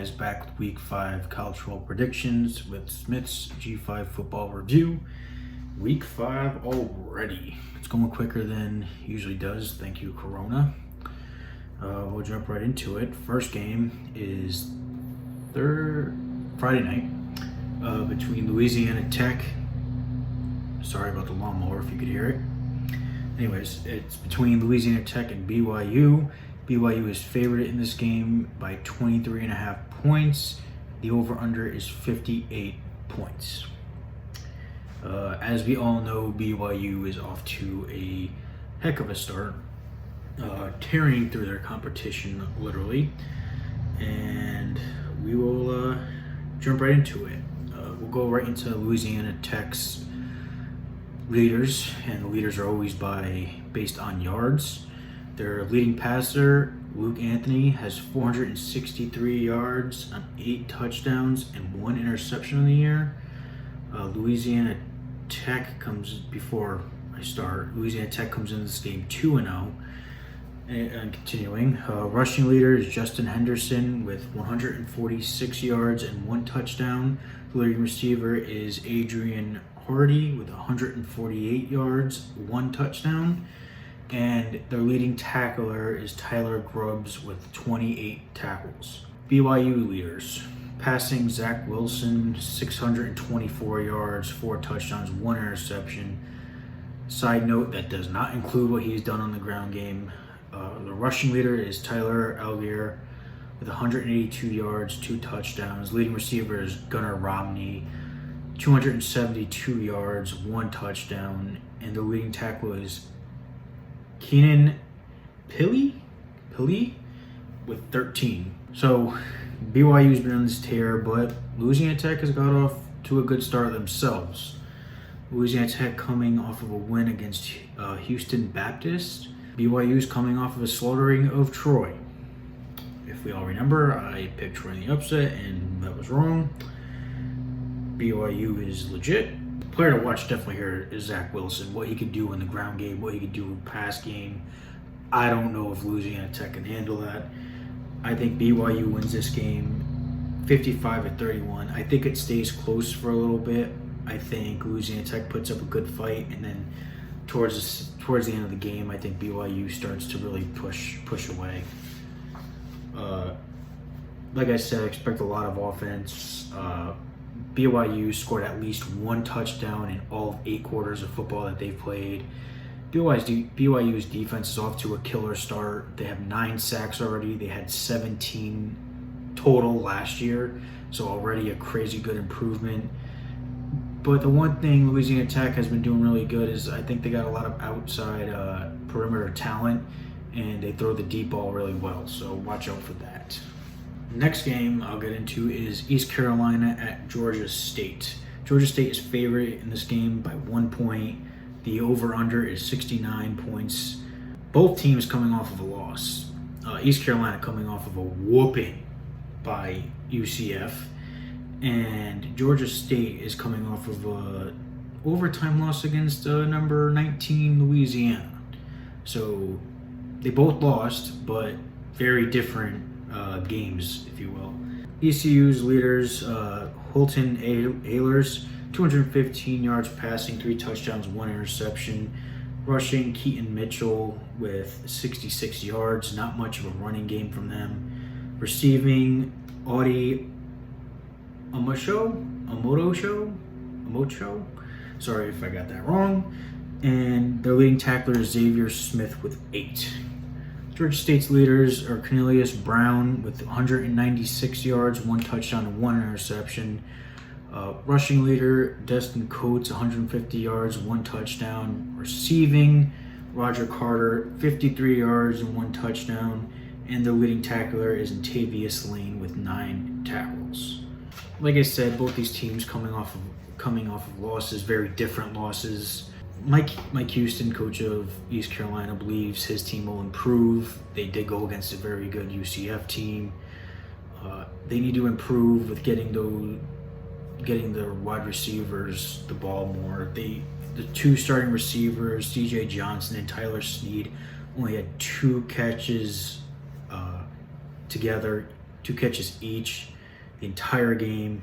guys, back with Week 5 college football predictions with Smith's G5 football review. Week 5 already. It's going quicker than it usually does. Thank you, Corona. We'll jump right into it. First game is Friday night between Louisiana Tech. Sorry about the lawnmower if you could hear it. Anyways, it's between Louisiana Tech and BYU. BYU is favored in this game by 23.5 points. The over-under is 58 points. As we all know, BYU is off to a heck of a start, tearing through their competition, literally. And we will jump right into it. We'll go right into Louisiana Tech's leaders, and the leaders are always based on yards. Their leading passer, Luke Anthony, has 463 yards on 8 touchdowns and 1 interception in the year. Louisiana Tech comes into this game 2-0. And continuing, rushing leader is Justin Henderson with 146 yards and 1 touchdown. The leading receiver is Adrian Hardy with 148 yards, 1 touchdown. And their leading tackler is Tyler Grubbs with 28 tackles. BYU leaders, passing Zach Wilson, 624 yards, 4 touchdowns, 1 interception. Side note, that does not include what he's done on the ground game. The rushing leader is Tyler Algier with 182 yards, 2 touchdowns. Leading receiver is Gunnar Romney, 272 yards, 1 touchdown. And the leading tackle is Keenan Pili with 13. So BYU's been on this tear, but Louisiana Tech has got off to a good start themselves. Louisiana Tech coming off of a win against Houston Baptist. BYU's coming off of a slaughtering of Troy. If we all remember, I picked Troy in the upset, and that was wrong. BYU is legit. The player to watch definitely here is Zach Wilson. What he could do in the ground game, what he could do in the pass game. I don't know if Louisiana Tech can handle that. I think BYU wins this game 55-31. I think it stays close for a little bit. I think Louisiana Tech puts up a good fight, and then towards the end of the game, I think BYU starts to really push away. Like I said, I expect a lot of offense. BYU scored at least 1 touchdown in all of 8 quarters of football that they've played. BYU's defense is off to a killer start. They have 9 sacks already. They had 17 total last year, so already a crazy good improvement. But the one thing Louisiana Tech has been doing really good is I think they got a lot of outside perimeter talent, and they throw the deep ball really well, so watch out for that. Next game I'll get into is East Carolina at Georgia State. Georgia State is favored in this game by 1 point. The over-under is 69 points. Both teams coming off of a loss. East Carolina coming off of a whooping by UCF. And Georgia State is coming off of a overtime loss against number 19 Louisiana. So they both lost, but very different games, if you will. ECU's leaders, Holton Ahlers, 215 yards passing, 3 touchdowns, 1 interception. Rushing, Keaton Mitchell with 66 yards, not much of a running game from them. Receiving, Audie Amocho, sorry if I got that wrong. And their leading tackler is Xavier Smith with 8. Georgia State's leaders are Cornelius Brown with 196 yards, 1 touchdown, and 1 interception. Rushing leader, Destin Coates, 150 yards, 1 touchdown. Receiving, Roger Carter, 53 yards and 1 touchdown. And the leading tackler is Intavius Lane with 9 tackles. Like I said, both these teams coming off of losses, very different losses. Mike Houston, coach of East Carolina, believes his team will improve. They did go against a very good UCF team. They need to improve with getting the wide receivers the ball more. The 2 starting receivers, DJ Johnson and Tyler Snead, only had 2 catches together, 2 catches each. the entire game.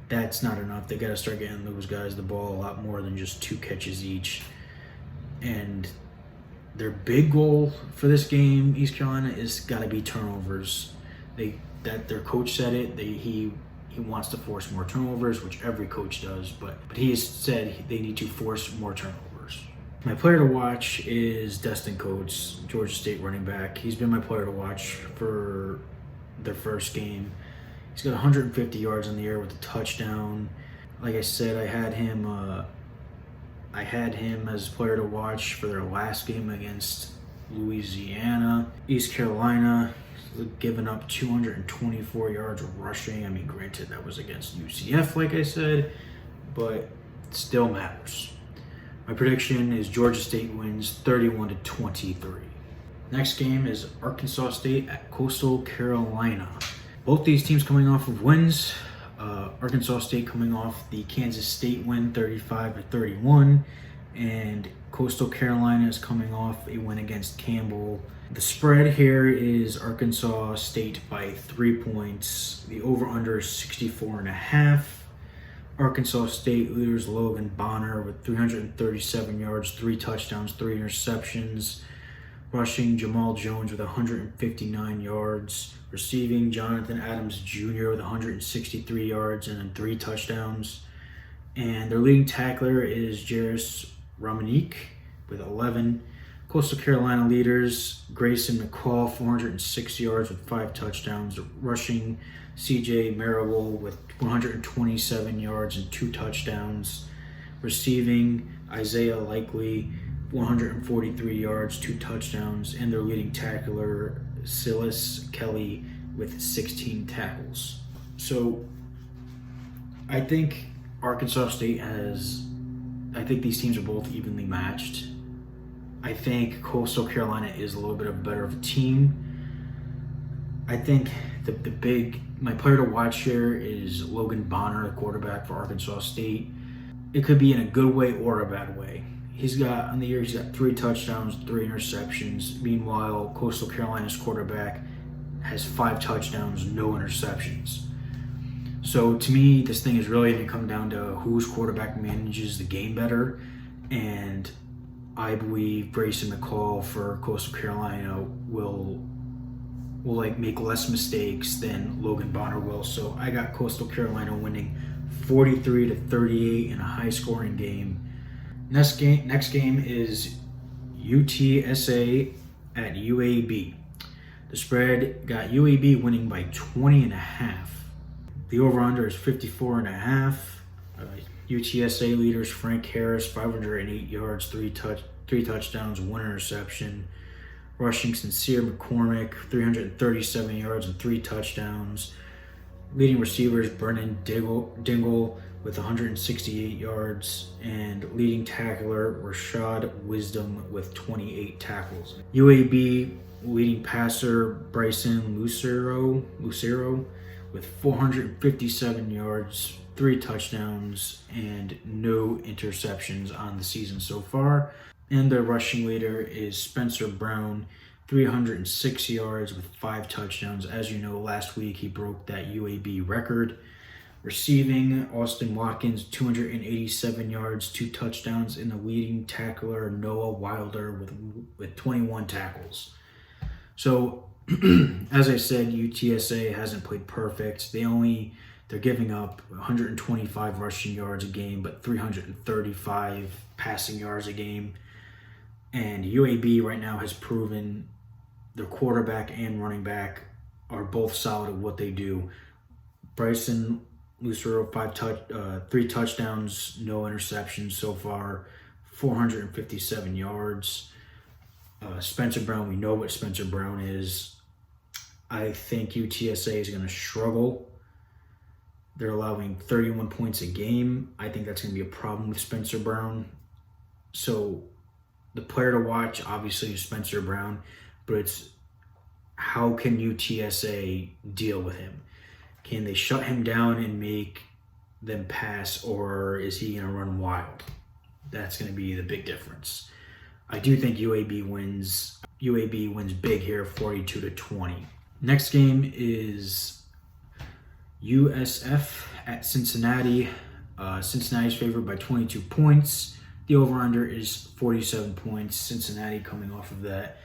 That's not enough. They got to start getting those guys the ball a lot more than just 2 catches each. And their big goal for this game, East Carolina, is got to be turnovers. Their coach said it. He wants to force more turnovers, which every coach does. But he has said they need to force more turnovers. My player to watch is Destin Coates, Georgia State running back. He's been my player to watch for their first game. He's got 150 yards in the air with a touchdown. Like I said, I had him as a player to watch for their last game against Louisiana. East Carolina giving up 224 yards rushing. I mean, granted, that was against UCF, like I said, but it still matters. My prediction is Georgia State wins 31-23. Next game is Arkansas State at Coastal Carolina. Both these teams coming off of wins. Arkansas State coming off the Kansas State win 35-31, and Coastal Carolina is coming off a win against Campbell. The spread here is Arkansas State by 3 points. The over-under is 64.5. Arkansas State leaders Logan Bonner with 337 yards, 3 touchdowns, 3 interceptions. Rushing, Jamal Jones with 159 yards. Receiving, Jonathan Adams Jr. with 163 yards and 3 touchdowns. And their leading tackler is Jairus Romanique with 11. Coastal Carolina leaders, Grayson McCall, 406 yards with 5 touchdowns. Rushing, CJ Marable with 127 yards and 2 touchdowns. Receiving, Isaiah Likely, 143 yards, 2 touchdowns, and their leading tackler, Silas Kelly, with 16 tackles. So I think Arkansas State I think these teams are both evenly matched. I think Coastal Carolina is a little bit better of a team. I think my player to watch here is Logan Bonner, the quarterback for Arkansas State. It could be in a good way or a bad way. On the year, he's got 3 touchdowns, 3 interceptions. Meanwhile, Coastal Carolina's quarterback has 5 touchdowns, no interceptions. So to me, this thing is really going to come down to whose quarterback manages the game better. And I believe Grayson McCall for Coastal Carolina will make less mistakes than Logan Bonner will. So I got Coastal Carolina winning 43-38 in a high-scoring game. Next game is UTSA at UAB. The spread got UAB winning by 20.5. The over-under is 54.5. UTSA leaders Frank Harris, 508 yards, 3 touchdowns, 1 interception. Rushing, Sincere McCormick, 337 yards and 3 touchdowns. Leading receivers Brennan Dingle with 168 yards, and leading tackler Rashad Wisdom with 28 tackles. UAB leading passer Bryson Lucero with 457 yards, 3 touchdowns, and no interceptions on the season so far. And their rushing leader is Spencer Brown, 306 yards with 5 touchdowns. As you know, last week he broke that UAB record. Receiving, Austin Watkins, 287 yards, 2 touchdowns, and the leading tackler, Noah Wilder, with 21 tackles. So, as I said, UTSA hasn't played perfect. They're giving up 125 rushing yards a game, but 335 passing yards a game. And UAB right now has proven their quarterback and running back are both solid at what they do. Bryson Lucero, 3 touchdowns, no interceptions so far, 457 yards. Spencer Brown, we know what Spencer Brown is. I think UTSA is going to struggle. They're allowing 31 points a game. I think that's going to be a problem with Spencer Brown. So the player to watch, obviously, is Spencer Brown, but it's how can UTSA deal with him? Can they shut him down and make them pass, or is he going to run wild? That's going to be the big difference. I do think UAB wins. UAB wins big here, 42-20. Next game is USF at Cincinnati. Cincinnati's favored by 22 points. The over-under is 47 points. Cincinnati coming off of that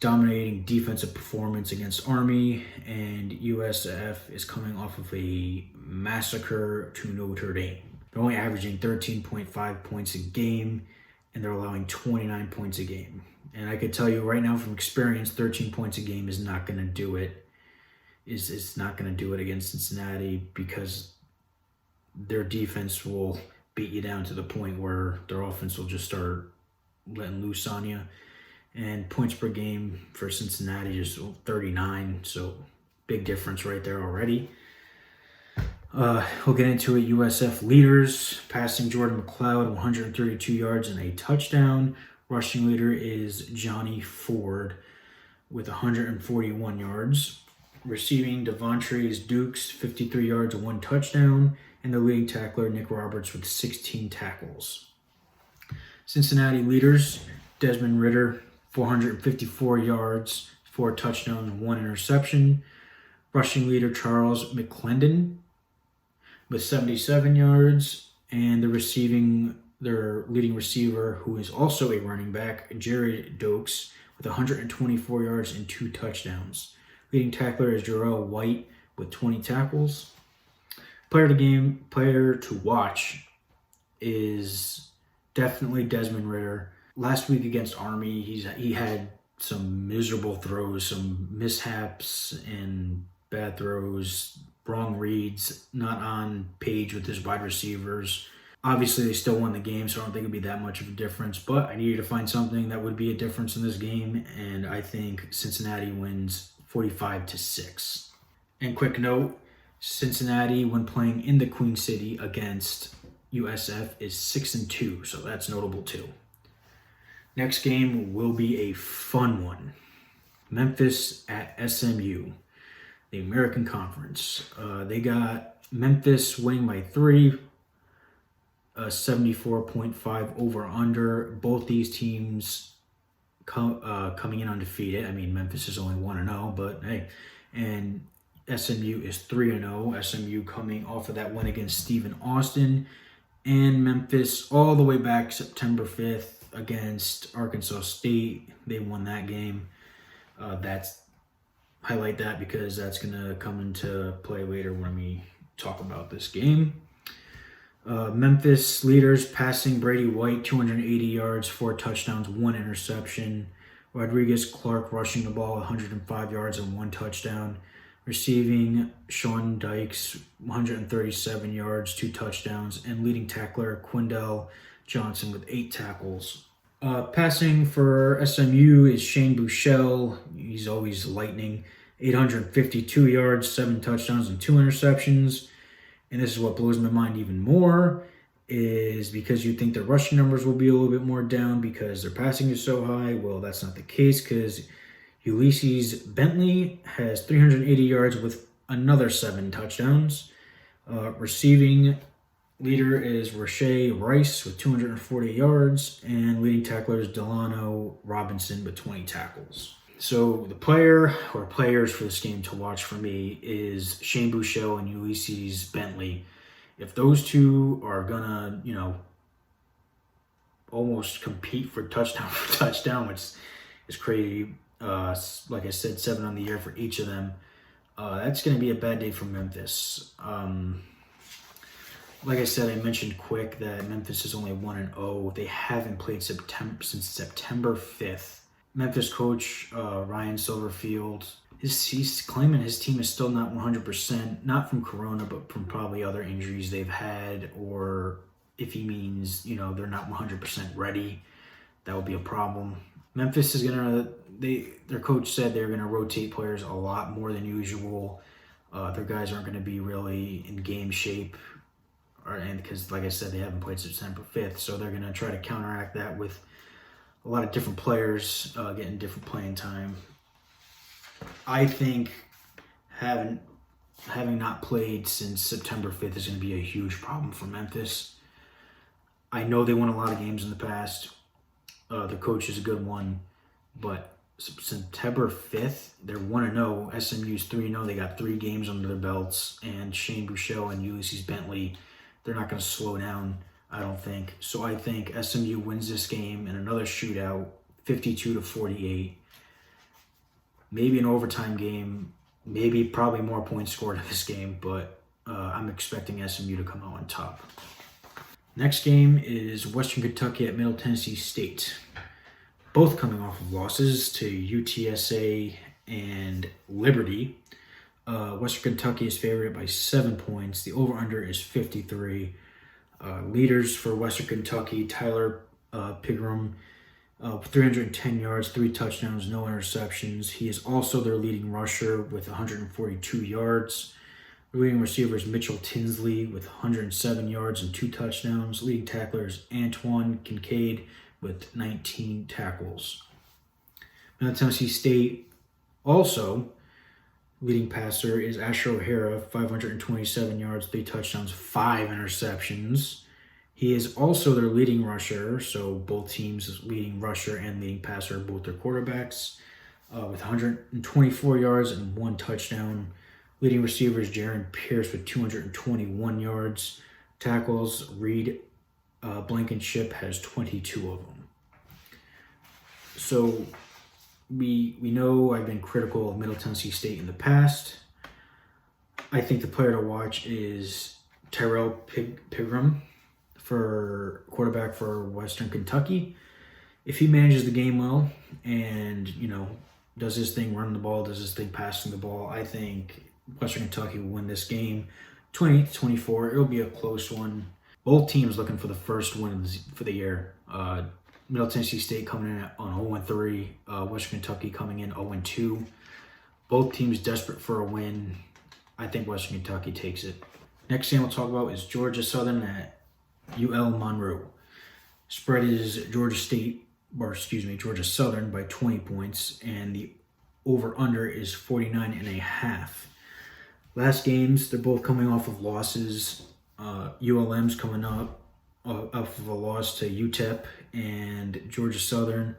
dominating defensive performance against Army, and USF is coming off of a massacre to Notre Dame. They're only averaging 13.5 points a game, and they're allowing 29 points a game. And I could tell you right now from experience, 13 points a game is not going to do it. It's not going to do it against Cincinnati, because their defense will beat you down to the point where their offense will just start letting loose on you. And points per game for Cincinnati is 39, so big difference right there already. We'll get into it. USF leaders, passing Jordan McLeod, 132 yards and a touchdown. Rushing leader is Johnny Ford with 141 yards. Receiving, Devontae Dukes, 53 yards and 1 touchdown. And the leading tackler, Nick Roberts, with 16 tackles. Cincinnati leaders, Desmond Ridder, 454 yards, 4 touchdowns, 1 interception. Rushing leader, Charles McClendon, with 77 yards. And their leading receiver, who is also a running back, Jared Dokes, with 124 yards and 2 touchdowns. Leading tackler is Jarrell White with 20 tackles. Player of the game, player to watch is definitely Desmond Ridder. Last week against Army, he had some miserable throws, some mishaps and bad throws, wrong reads, not on page with his wide receivers. Obviously, they still won the game, so I don't think it'd be that much of a difference. But I needed to find something that would be a difference in this game, and I think Cincinnati wins 45-6. And quick note, Cincinnati, when playing in the Queen City against USF, is 6-2, so that's notable too. Next game will be a fun one. Memphis at SMU, the American Conference. They got Memphis winning by 3, 74.5 over under. Both these teams coming in undefeated. I mean, Memphis is only 1-0, but hey. And SMU is 3-0. SMU coming off of that win against Stephen Austin. And Memphis all the way back September 5th against Arkansas State. They won that game. Highlight that because that's going to come into play later when we talk about this game. Memphis leaders, passing Brady White, 280 yards, 4 touchdowns, 1 interception. Rodriguez Clark rushing the ball, 105 yards and 1 touchdown. Receiving, Sean Dykes, 137 yards, 2 touchdowns. And leading tackler, Quindell Johnson with 8 tackles. Passing for SMU is Shane Buechele. He's always lightning. 852 yards, 7 touchdowns, and 2 interceptions. And this is what blows my mind even more, is because you think their rushing numbers will be a little bit more down because their passing is so high. Well, that's not the case, because Ulysses Bentley has 380 yards with another 7 touchdowns. Receiving leader is Rashae Rice with 240 yards, and leading tackler is Delano Robinson with 20 tackles. So the player or players for this game to watch for me is Shane Buechele and Ulysses Bentley. If those two are gonna, almost compete for touchdown, which is crazy. Like I said, 7 on the year for each of them. That's going to be a bad day for Memphis. Like I said, I mentioned quick that Memphis is only 1-0. They haven't played since September 5th. Memphis coach Ryan Silverfield, he's claiming his team is still not 100%, not from Corona, but from probably other injuries they've had, or if he means, they're not 100% ready, that would be a problem. Memphis is their coach said they're going to rotate players a lot more than usual. Their guys aren't going to be really in game shape, and because, like I said, they haven't played September 5th, so they're going to try to counteract that with a lot of different players getting different playing time. I think having not played since September 5th is going to be a huge problem for Memphis. I know they won a lot of games in the past. The coach is a good one, but September 5th. They're 1-0. SMU's 3-0. They got 3 games under their belts. And Shane Buechele and Ulysses Bentley, they're not going to slow down, I don't think. So I think SMU wins this game in another shootout, 52-48. Maybe an overtime game. Maybe probably more points scored in this game. But I'm expecting SMU to come out on top. Next game is Western Kentucky at Middle Tennessee State. Both coming off of losses to UTSA and Liberty. Western Kentucky is favored by 7 points. The over-under is 53. Leaders for Western Kentucky, Tyler Pigram, 310 yards, 3 touchdowns, no interceptions. He is also their leading rusher with 142 yards. The leading receiver is Mitchell Tinsley with 107 yards and 2 touchdowns. Leading tackler is Antoine Kincaid with 19 tackles. Middle Tennessee State also, leading passer is Asher O'Hara, 527 yards, 3 touchdowns, 5 interceptions. He is also their leading rusher, so both teams' leading rusher and leading passer are both their quarterbacks, with 124 yards and 1 touchdown. Leading receiver is Jaron Pierce with 221 yards. Tackles, Reed Blankenship has 22 of them. So we know I've been critical of Middle Tennessee State in the past. I think the player to watch is Tyrell Pigram, for quarterback for Western Kentucky. If he manages the game well and, does his thing running the ball, does his thing passing the ball, I think Western Kentucky will win this game 28-24. It'll be a close one. Both teams looking for the first win for the year. Middle Tennessee State coming in on 0-3. Western Kentucky coming in 0-2. Both teams desperate for a win. I think Western Kentucky takes it. Next game we'll talk about is Georgia Southern at UL Monroe. Spread is Georgia Southern by 20 points, and the over-under is 49.5. Last games, they're both coming off of losses. ULM's coming up off of a loss to UTEP, and Georgia Southern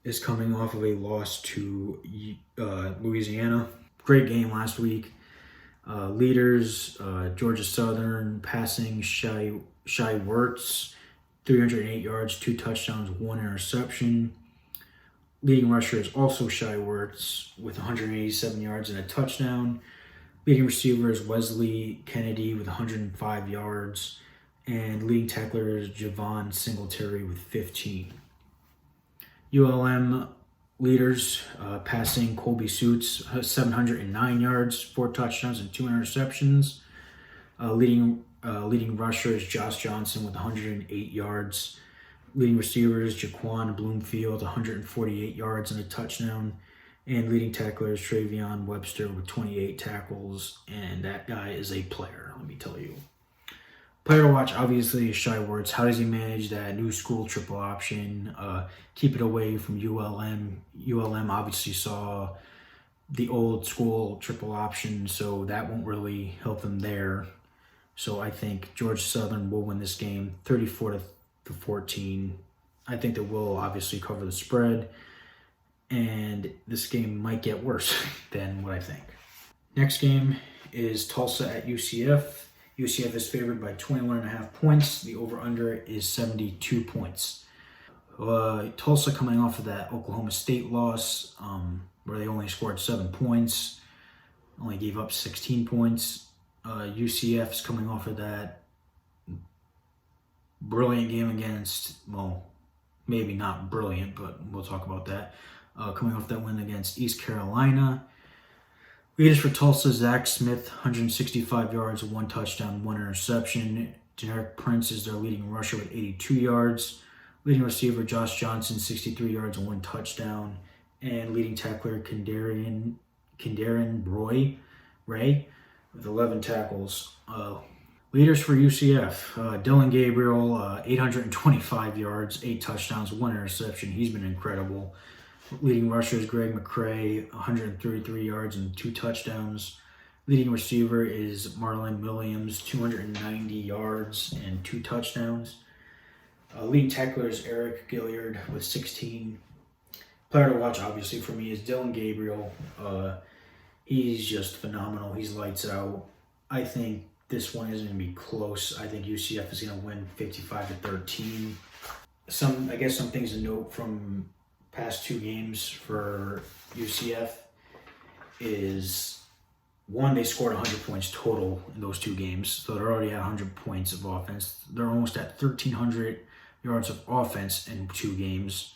is coming off of a loss to Louisiana. Great game last week. Leaders, Georgia Southern passing, Shai Wertz, 308 yards, 2 touchdowns, 1 interception. Leading rusher is also Shai Wertz with 187 yards and a touchdown. Leading receiver is Wesley Kennedy with 105 yards. And leading tackler is Javon Singletary with 15. ULM leaders, passing Colby Suits, 709 yards, 4 touchdowns, and 2 interceptions. Leading rusher is Josh Johnson with 108 yards. Leading receiver is Jaquan Bloomfield, 148 yards and a touchdown. And leading tackler is Travion Webster with 28 tackles. And that guy is a player, let me tell you. Player to watch, obviously, is Shai Wertz. How does he manage that new school triple option? Keep it away from ULM. ULM obviously saw the old school triple option, so that won't really help them there. So I think Georgia Southern will win this game 34-14. I think they will obviously cover the spread, and this game might get worse than what I think. Next game is Tulsa at UCF. UCF is favored by 21.5 points. The over-under is 72 points. Tulsa coming off of that Oklahoma State loss, where they only scored 7 points, only gave up 16 points. UCF's coming off of that brilliant game against, well, maybe not brilliant, but we'll talk about that. Coming off that win against East Carolina. Leaders for Tulsa, Zach Smith, 165 yards, 1 touchdown, 1 interception. Generic Prince is their leading rusher with 82 yards. Leading receiver, Josh Johnson, 63 yards and 1 touchdown. And leading tackler, Kendarian Ray, with 11 tackles. Leaders for UCF, Dylan Gabriel, 825 yards, 8 touchdowns, 1 interception. He's been incredible. Leading rusher is Greg McCray, 133 yards and 2 touchdowns. Leading receiver is Marlon Williams, 290 yards and 2 touchdowns. Leading tackler is Eric Gilliard with 16. Player to watch, obviously, for me is Dylan Gabriel. He's just phenomenal. He's lights out. I think this one isn't going to be close. I think UCF is going to win 55-13. Some things to note from past two games for UCF is, one, they scored 100 points total in those two games, so they're already at 100 points of offense. They're almost at 1,300 yards of offense in two games.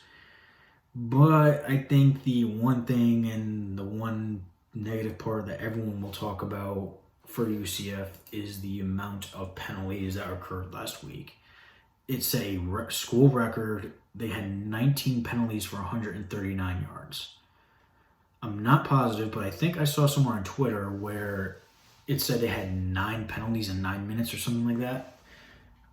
But I think the one thing and the one negative part that everyone will talk about for UCF is the amount of penalties that occurred last week. It's a school record. They had 19 penalties for 139 yards. I'm not positive, but I think I saw somewhere on Twitter where it said they had 9 penalties in 9 minutes or something like that.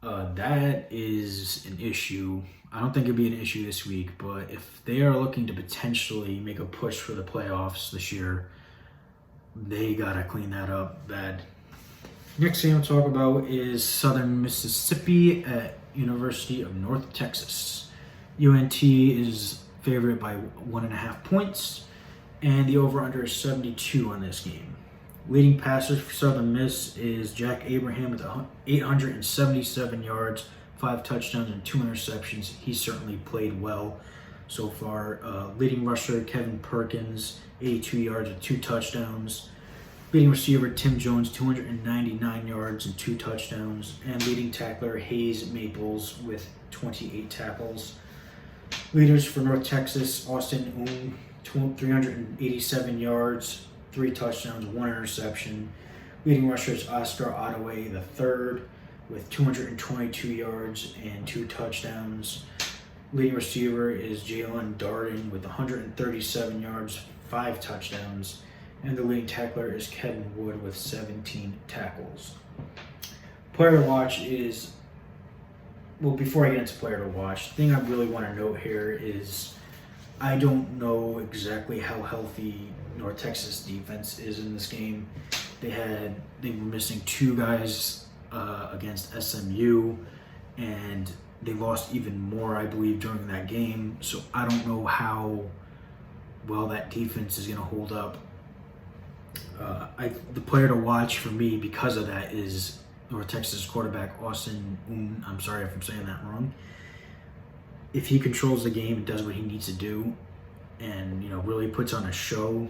That is an issue. I don't think it'd be an issue this week, but if they are looking to potentially make a push for the playoffs this year, they gotta clean that up bad. Next thing I'll talk about is Southern Mississippi at University of North Texas. UNT is favored by 1.5 points, and the over-under is 72 on this game. Leading passers for Southern Miss is Jack Abraham with 877 yards, 5 touchdowns, and 2 interceptions. He certainly played well so far. Leading rusher Kevin Perkins, 82 yards and 2 touchdowns. Leading receiver Tim Jones, 299 yards and 2 touchdowns. And leading tackler Hayes Maples with 28 tackles. Leaders for North Texas, Austin 387 yards, 3 touchdowns, 1 interception. Leading rushers Oscar Ottaway III with 222 yards and 2 touchdowns. Leading receiver is Jalen Darden with 137 yards, 5 touchdowns. And the leading tackler is Kevin Wood with 17 tackles. Player to watch is, well, before I get into player to watch, the thing I really want to note here is I don't know exactly how healthy North Texas defense is in this game. They were missing 2 guys against SMU, and they lost even more, I believe, during that game. So I don't know how well that defense is going to hold up. The player to watch for me because of that is North Texas quarterback Austin I'm sorry if I'm saying that wrong. If he controls the game and does what he needs to do and really puts on a show,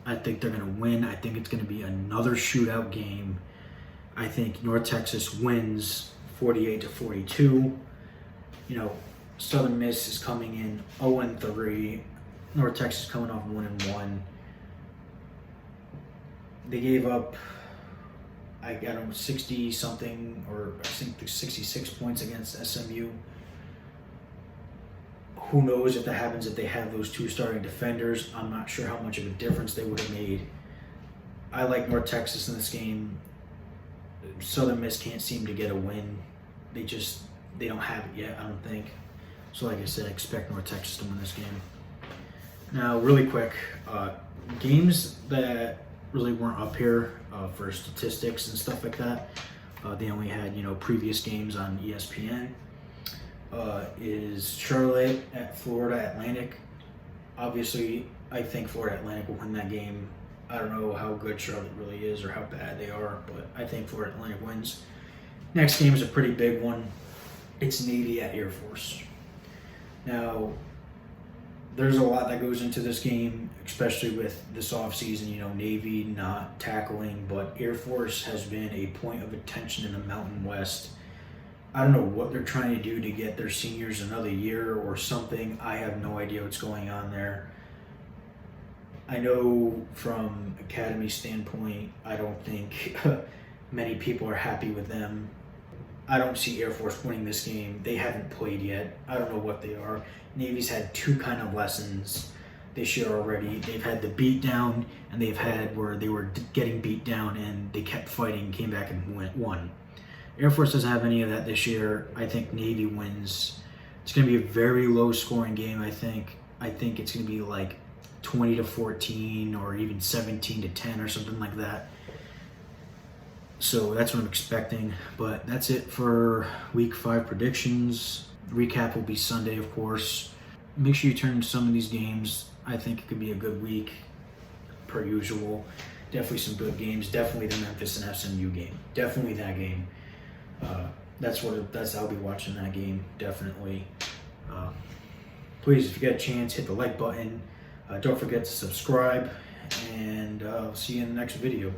I think they're going to win. I think it's going to be another shootout game. I think North Texas wins 48-42. Southern Miss is coming in 0-3. North Texas coming off 1-1. They gave up, 60 something, or I think 66 points against SMU. Who knows if that happens if they have those 2 starting defenders. I'm not sure how much of a difference they would have made. I like North Texas in this game. Southern Miss can't seem to get a win. They don't have it yet, I don't think. So like I said, I expect North Texas to win this game. Now, really quick, games that really weren't up here for statistics and stuff like that. They only had, previous games on ESPN. Is Charlotte at Florida Atlantic. Obviously, I think Florida Atlantic will win that game. I don't know how good Charlotte really is or how bad they are, but I think Florida Atlantic wins. Next game is a pretty big one. It's Navy at Air Force. Now, there's a lot that goes into this game, especially with this offseason, Navy not tackling, but Air Force has been a point of attention in the Mountain West. I don't know what they're trying to do to get their seniors another year or something. I have no idea what's going on there. I know from Academy standpoint, I don't think many people are happy with them. I don't see Air Force winning this game. They haven't played yet. I don't know what they are. Navy's had 2 kind of lessons this year already. They've had the beat down, and they've had where they were getting beat down and they kept fighting, came back and won. Air Force doesn't have any of that this year. I think Navy wins. It's going to be a very low scoring game, I think. I think it's going to be like 20-14 or even 17-10 or something like that. So that's what I'm expecting. But that's it for Week 5 predictions. Recap will be Sunday, of course. make sure you turn some of these games. I think it could be a good week, per usual. Definitely some good games. Definitely the Memphis and SMU game. Definitely that game. I'll be watching that game. Definitely. Please, if you get a chance, hit the like button. Don't forget to subscribe, and I'll see you in the next video.